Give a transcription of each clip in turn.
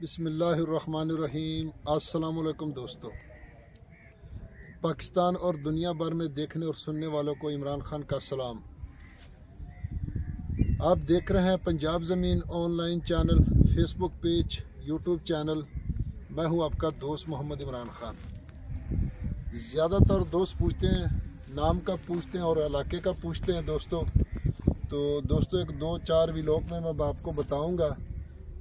बिस्मिल्लाहिर्रहमानिर्रहीम। अस्सलाम वालेकुम दोस्तों। पाकिस्तान और दुनिया भर में देखने और सुनने वालों को इमरान खान का सलाम। आप देख रहे हैं पंजाब ज़मीन online channel, Facebook page, YouTube channel. मैं हूं आपका दोस्त मोहम्मद इमरान खान। ज़्यादातर दोस्त पूछते हैं, नाम का पूछते हैं और इलाके का पूछते हैं दोस्तों। तो दोस्तों एक दो चार व्लॉग में मैं आपको बताऊंगा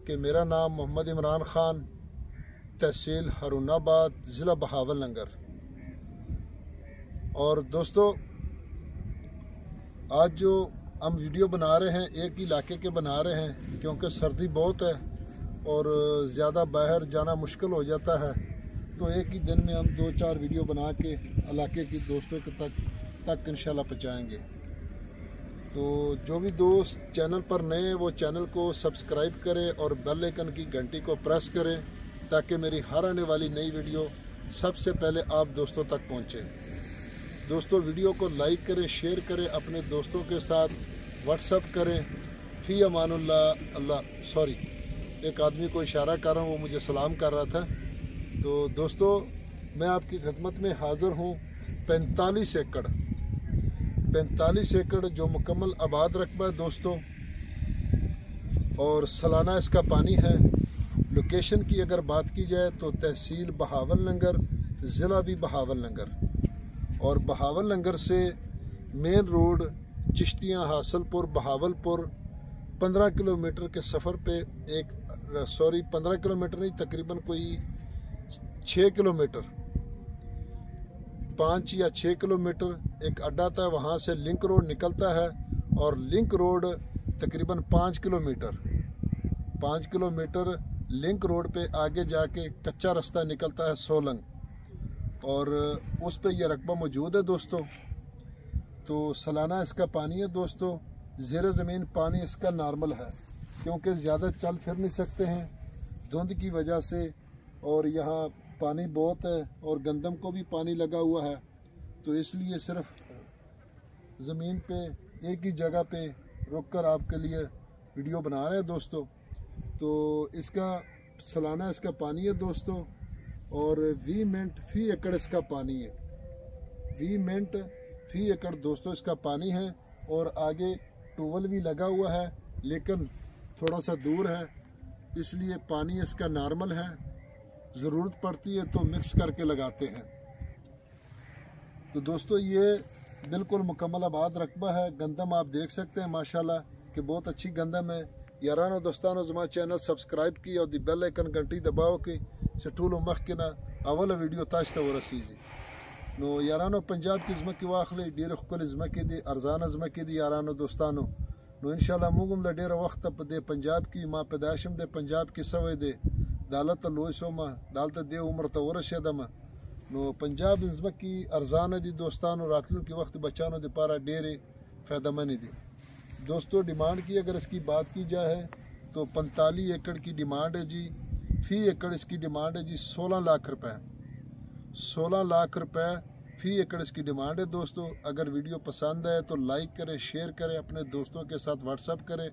कि मेरा नाम मोहम्मद इमरान खान, तहसील हारूनाबाद, ज़िला बहावल नगर। और दोस्तों आज जो हम वीडियो बना रहे हैं एक इलाके के बना रहे हैं, क्योंकि सर्दी बहुत है और ज़्यादा बाहर जाना मुश्किल हो जाता है। तो एक ही दिन में हम दो चार वीडियो बना के इलाके की दोस्तों के तक इंशाल्लाह पहुँचाएँगे। तो जो भी दोस्त चैनल पर नए वो चैनल को सब्सक्राइब करें और बेल आइकन की घंटी को प्रेस करें, ताकि मेरी हर आने वाली नई वीडियो सबसे पहले आप दोस्तों तक पहुंचे। दोस्तों वीडियो को लाइक करें, शेयर करें, अपने दोस्तों के साथ व्हाट्सअप करें। फ़ी अमानुल्लाह। सॉरी, एक आदमी को इशारा कर रहा हूँ, वो मुझे सलाम कर रहा था। तो दोस्तों मैं आपकी खिदमत में हाज़िर हूँ। 45 एकड़ जो मुकम्मल आबाद रकबा है दोस्तों, और सालाना इसका पानी है। लोकेशन की अगर बात की जाए तो तहसील बहावल नगर, ज़िला भी बहावल नगर। और बहावल नगर से main road Chishtian Hasilpur Bahawalpur 15 kilometre के सफ़र पे 15 किलोमीटर नहीं, तकरीबन कोई 6 किलोमीटर, 5 या 6 किलोमीटर एक अड्डा था, वहाँ से लिंक रोड निकलता है। और लिंक रोड तकरीबन 5 किलोमीटर लिंक रोड पे आगे जाके कच्चा रास्ता निकलता है सोलंग, और उस पे ये रकबा मौजूद है दोस्तों। तो सालाना इसका पानी है दोस्तों। ज़ेर ज़मीन पानी इसका नॉर्मल है, क्योंकि ज़्यादा चल फिर नहीं सकते हैं धुंध की वजह से, और यहाँ पानी बहुत है और गंदम को भी पानी लगा हुआ है। तो इसलिए सिर्फ ज़मीन पे एक ही जगह पे रुक कर आपके लिए वीडियो बना रहे हैं दोस्तों। तो इसका सालाना इसका पानी है दोस्तों, और 20 मिनट फ़ी एकड़ इसका पानी है। 20 मिनट फ़ी एकड़ दोस्तों इसका पानी है। और आगे ट्यूबवेल भी लगा हुआ है, लेकिन थोड़ा सा दूर है, इसलिए पानी इसका नॉर्मल है। ज़रूरत पड़ती है तो मिक्स करके लगाते हैं। तो दोस्तों ये बिल्कुल मुकम्मल आबाद रकबा है। गंदम आप देख सकते हैं माशाल्लाह कि बहुत अच्छी गंदम है। यारानो दोस्तानो ज़मा चैनल सब्सक्राइब की और दी बेल आइकन घंटी दबाओ कि सटूलो मखना अवल वीडियो ताश्ता व रसीजी नो यारानो पंजाब की ज़मा की वाखले डेर खुल ज़मा की दी अरजान ज़मा की दी यारानो दोस्तानो नो इंशाल्लाह मुगम ल डेर वक्त दे पंजाब की माँ पैदाशम दे पंजाब की सवे दे दालत लोसोमा दालत दे उम्र तवरशदम नो पंजाब ज़मा की अरजान दी दोस्तानो रातलू के वक्त बचानो दे पारा डेरे फ़ायदामंद दी दोस्तों। डिमांड की अगर इसकी बात की जाए तो 45 एकड़ की डिमांड है जी। फ़ी एकड़ इसकी डिमांड है जी 16 लाख रुपए। 16 लाख रुपए फ़ी एकड़ इसकी डिमांड है दोस्तों। अगर वीडियो पसंद है तो लाइक करें, शेयर करें, अपने दोस्तों के साथ व्हाट्सअप करें।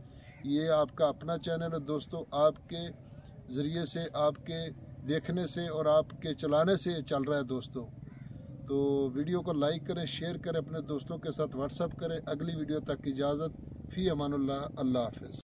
ये आपका अपना चैनल है दोस्तों, आपके ज़रिए से, आपके देखने से और आपके चलाने से चल रहा है दोस्तों। तो वीडियो को लाइक करें, शेयर करें, अपने दोस्तों के साथ व्हाट्सअप करें। अगली वीडियो तक की इजाज़त। फ़ी अमानुल्लाह। अल्लाह हाफ़िज़।